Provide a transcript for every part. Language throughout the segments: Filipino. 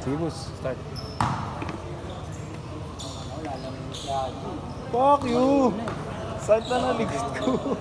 Sige, boss. Start. Fuck you! Start na naligid ko.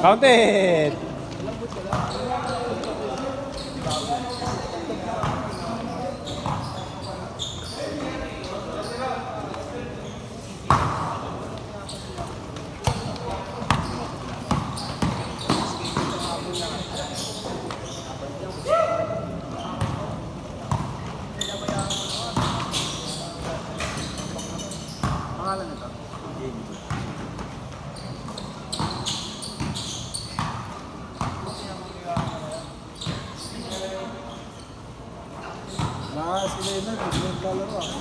Counted! Pangalan nito? Sila yun na, naglalaro ako.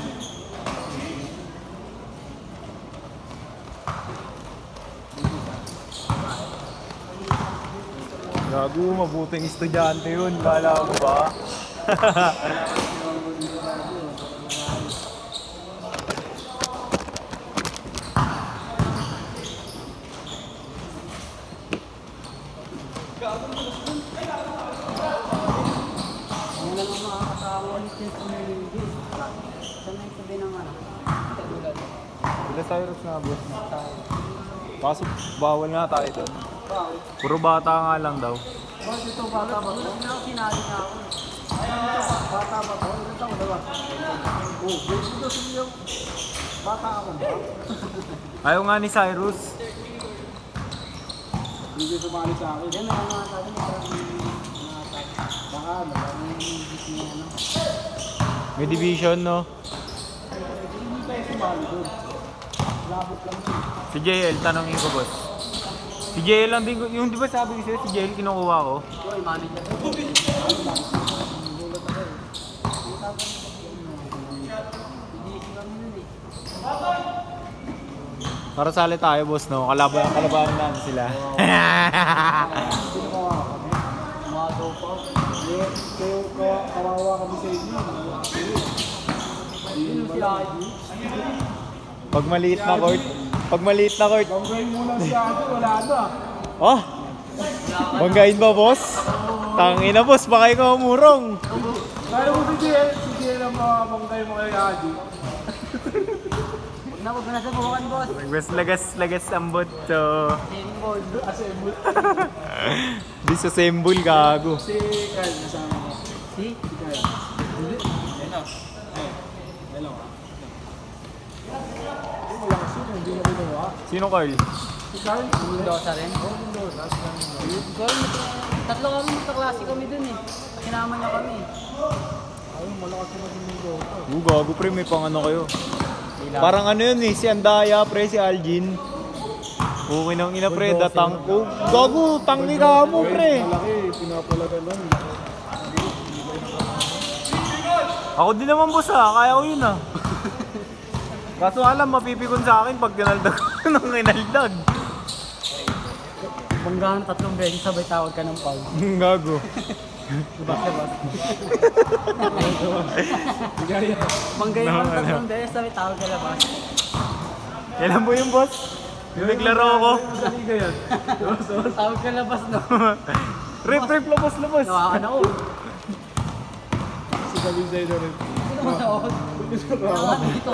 Gago, mabuting estudyante yun. Kala mo ba? Sila Cyrus nga, boss. Kaso bawal nga tayo doon. Puro bata nga lang daw. Boss, ito bata ba? Hindi ako sinali na ako. Bata ba to? Ilan taon na ba? Oo, boss, ito sila bata ako ba? Ayaw nga ni Cyrus. Hindi sumali sa akin. Yan, may mga sabi niya. Baka, maraming hindi niya, ano. May division, no? Hindi tayo sumali doon. Labot lang yun. Si JL, tanongin ko, boss. Si JL lang din ko, yung di ba sabi ko sa'yo, si JL kinukuha ko? Ito ay manager. Para sali tayo, boss, no? Kalabanan natin sila. Kinukuha kami. Mga dopa. Kayo kawawa kami sa inyo. Yun yung sila Pag maliit na court, Banggayin mo lang siya ate, wala na. oh! Banggain ba, boss? Tangina, boss, baka ikaw umurong. Kaya mo si Jiel ang mga banggayin mo kay Adi. Huwag na sa bukan, boss. Boss, lagas ang boto. Symbol. Assemble. Di sa symbol, gago. Si Kyle, nasama mo. Si Kyle. Hindi. Hello. Hello. Malakas yun, hindi na ginawa. Sino, Carl? Si Kyle, Mendoza rin? Oo, Mendoza. Tatlo kami magkaklase kami dun eh. Sinama niya kami. Ayun, malakas yun ang Mendoza. Gago, pre, may pang ano kayo. Parang ano yun eh, si Andaya, pre, si Algin. Okay nang ina, pre, datang ko. Gago, tangi ka mo, pre. Malaki, pinapalaga lang. Ako din naman, boss, kaya ko yun, Kaso alam, mapipikon sa akin pag ginaldag ko ng inaldag. Banggahan 3 beses, sabay tawag ka ng pag. Gago. Diba? Banggayin mo 3 beses, sabay tawag ka labas. Kailan mo yung boss? Yung naglaro ako. Tawag ka labas, no? Rip, labas. Nawakan ako. Si Gavin sa'yo na rin. Nawakan dito.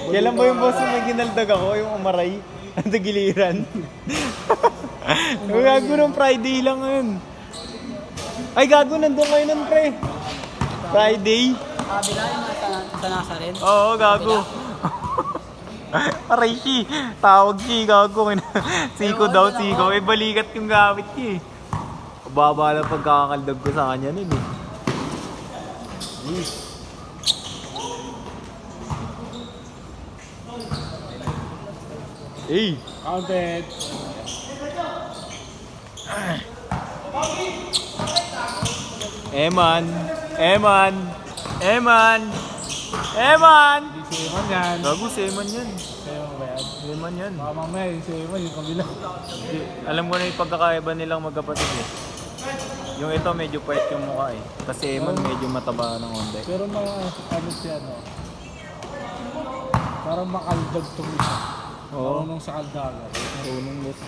Kailan mo yung boss yung may ginaldag ako, yung umaray? Ang giliran. Gago ng Friday lang ngayon. Ay, gago, nandun kayo nun, pre. Friday. Kabila yung sa nasa rin. Oo, gago. Aray si, tawag si, gago. Siko daw, siko. Eh, balikat yung gamit niya eh. Baba lang pagkakakaldag ko sa kanya nun eh. Hey! Counted. Eman! Hindi si Eman yan. Gago, si Eman yan. Sa'yo ba yan? Eman yan. Baka mamaya yung si Eman yung kabila. Alam ko na yung pagkakaiba nilang magkapatid eh. Yung ito medyo puwet yung mukha eh. Kasi Emon medyo mataba ng onde. Pero ano siya, no? Parang makaldag itong isa. Oo. Marunong sa kaldagan. Marunong boss.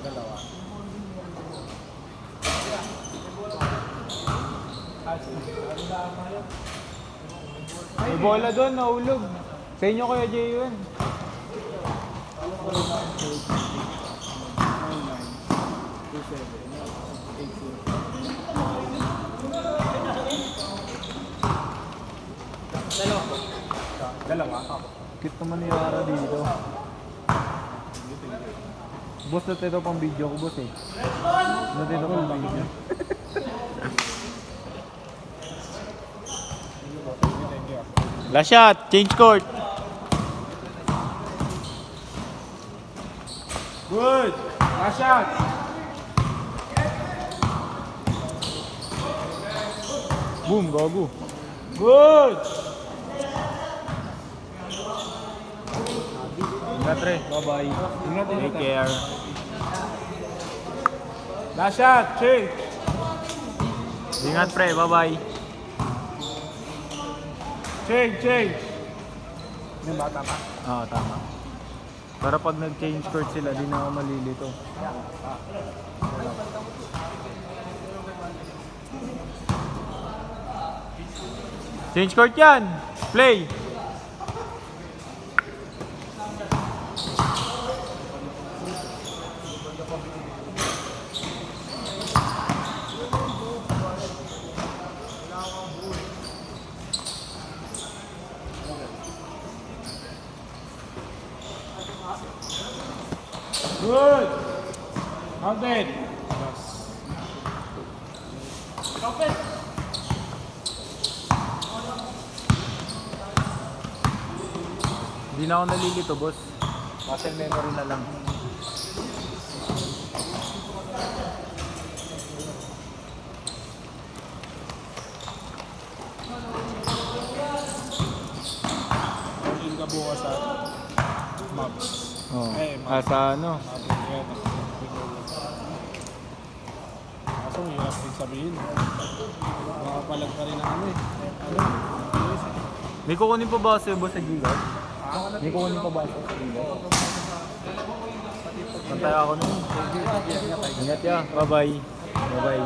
Dalawa. May bola doon, nahulog. Sa inyo kaya J.U.N. Dalawa? Cute naman ni Yara dito. Boss, ito pang video ko, boss eh. Ito pang video. Last shot, change court. Good! Last shot! Boom, gago. Good! Ingat re. Bye-bye. Ingat, Take ingat. care. Last shot! Change! Ingat pre, bye-bye. Change, change! Yung ba, tama? Oo, tama. Para pag nag-change court sila, di na ako malilito. Change court yan! Play! Good! Counted! Hindi na ako nalilito, boss. Muscle memory na lang. All-in ka bukas sa maps. Oh. Eh, Sa ano? Kaso hirap din sabihin. Makapalag ka rin ng ano eh. Ano? May kukunin pa ba kasi boss sa Gigard? May kukunin pa ba sa Gigard? Pantay ako nun. Ingat ya. Bye-bye. Bye-bye.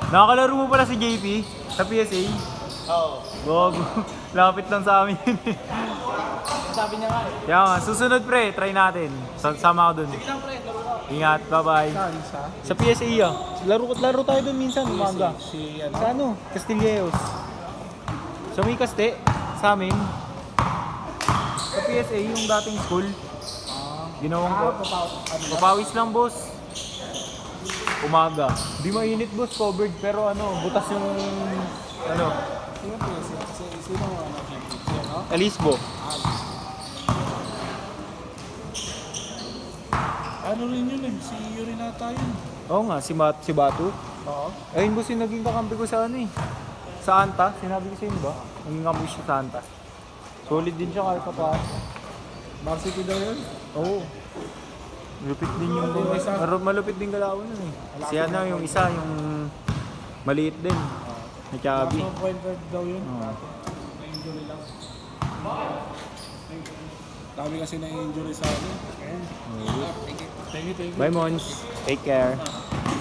Nakakalaro mo pala si JP sa PSA? Oo. Gogo. Lapit lang sa amin yun eh. Sabi niya nga eh. Kaya nga, susunod pre, try natin. Sama ako dun. Ingat, bye-bye. Saan sa? Sa PSA ah. Laro tayo dun minsan, umaga. Si ano? Sa ano? Castilleos. Sa may kaste, sa amin. Sa PSA, yung dating school. Ginawang ko. Papawis lang, boss. Umaga. Di mainit, boss. Covered. Pero ano, butas yung... Ano? Sino po yun? Sino ang ano? Si ano? Alisbo. Ano rin yun eh? Si Yuri nata yun. Oo nga, si Batu. Oo. Ayun, boss, yung naging kakampi ko sa ano eh. Sa Anta. Sinabi ko sa inyo ba? Naging kakampi siya sa Anta. Solid din siya kahit pa. Varsity daw yun? Oo. Malupit din yung... Malupit din galawan nun eh. Si ano, yung isa, yung... Maliit din. May chubby. Kaso point guard daw yun. Oo. Na-injury lang. Dami kasi na-injury sa akin. Thank you. Bye, Mons. Take care.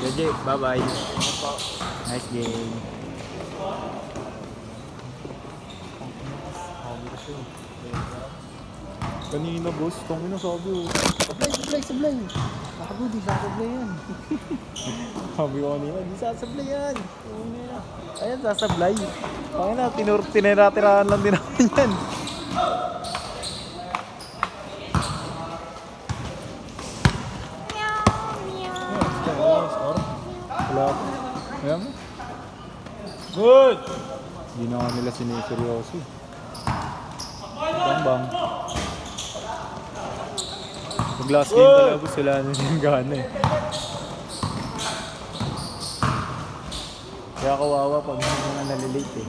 JJ, bye-bye. Nice game. Kanina, boss. Itong ina sabi oh. Sablay. Nakago, di sasablay yan. Sabi ko kanina, di sasablay yan. Ayan, sasablay. Pakina, tinira-tirahan lang din natin yan. Wala pa. Ayan mo. Good! Hindi na nga nila siniseryoso. Bang. Pag last game talaga sila na yung gana eh. Kaya kawawa pag mga nalilate eh.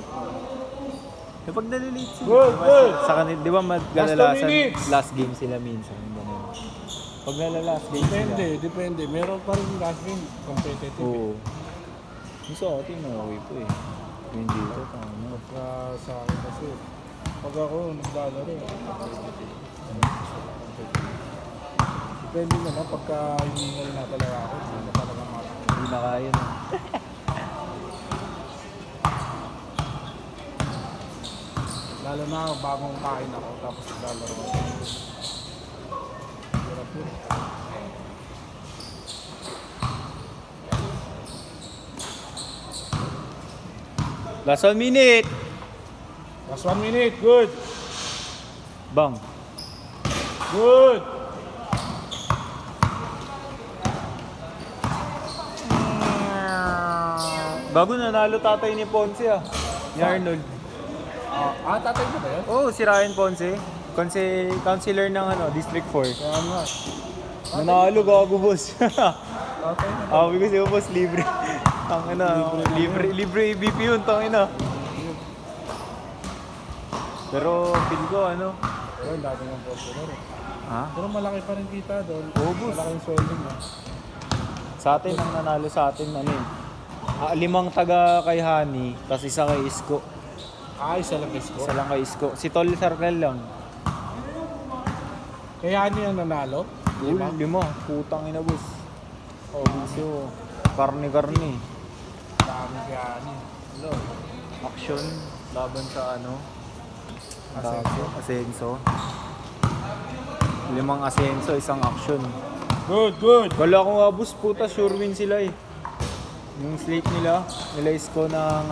Pag nalilate sila, Good, diba, good. sa kanil, di ba Last 2 magkadalasan minutes. last game sila minsan. Ganun. Pag nalalas game Depende. Meron pa rin last game competitive. Oo. Yung sa atin, okay po eh. Yung dito, tama. Pagka sa akin kasi, pag ako naglalaro, depende na lang pagka hiningal na talaga ako, hindi na talaga Hindi na kaya na. lalo na bagong kain ako, tapos naglalaro ako. Hirap yun. Last 1 minute! Last 1 minute, good! Bang! Good! Bago nanalo tatay ni Ponce ah. Ni Arnold. Tatay mo ba yun? Oo, si Ryan Ponce. Councilor ng District 4. Kaya nga. Nanalo, gago boss. Tatay mo. Sabi ko siya boss, libre. Libre EBP yun, tangina. Pero feel ko Pero dati ng popular eh. Ha? Pero malaki pa rin kita doon. Oo, boss. Malaki yung swelling mo. Sa atin, ang nanalo sa atin, 5 taga kay Hani, tapos 1 kay Isko. Isa lang guys ko. 1 lang kay Isko. Si Tol Circle lang. Kaya ano yung nanalo? 5. Putang ina boss. Oh, biso. Karne-karne. Dami kaya ano. Hello. Action. Laban sa Asenso. Asenso. 5 Asenso, 1 action. Good! Kala ko nga boss, puta, sure win sila eh. Yung slate nila Isko ng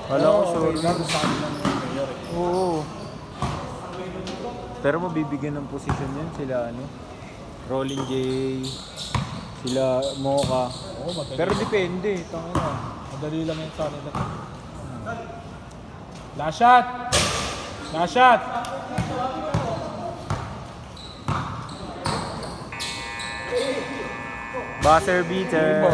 Kala ko sure win. Sa kanila ng mayor eh. Oo. Pero mabibigyan ng posisyon yun sila Rolling J, sila Mocha. Oo, madali. Pero depende, tangina. Madali lang yung sa kanila. Last shot! Last shot! Buzzer beater.